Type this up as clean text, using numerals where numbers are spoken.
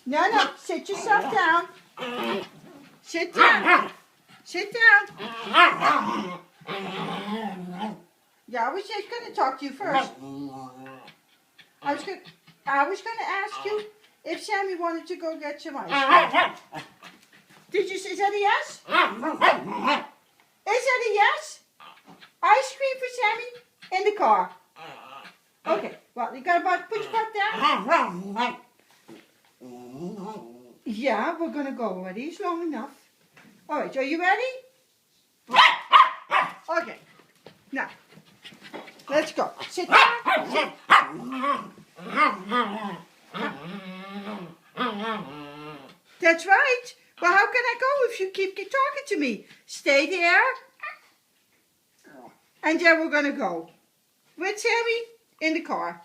No, no, sit yourself down. Sit down. Sit down. Yeah, I was just going to talk to you first. I was going to ask you if Sammy wanted to go get some ice cream. Is that a yes? Is that a yes? Ice cream for Sammy in the car. Okay, well, you got to put your butt down. Yeah, we're going to go already. It's long enough. All right, are you ready? Okay, now, let's go. Sit down. That's right. Well, how can I go if you keep talking to me? Stay there. And then we're going to go with Sammy in the car.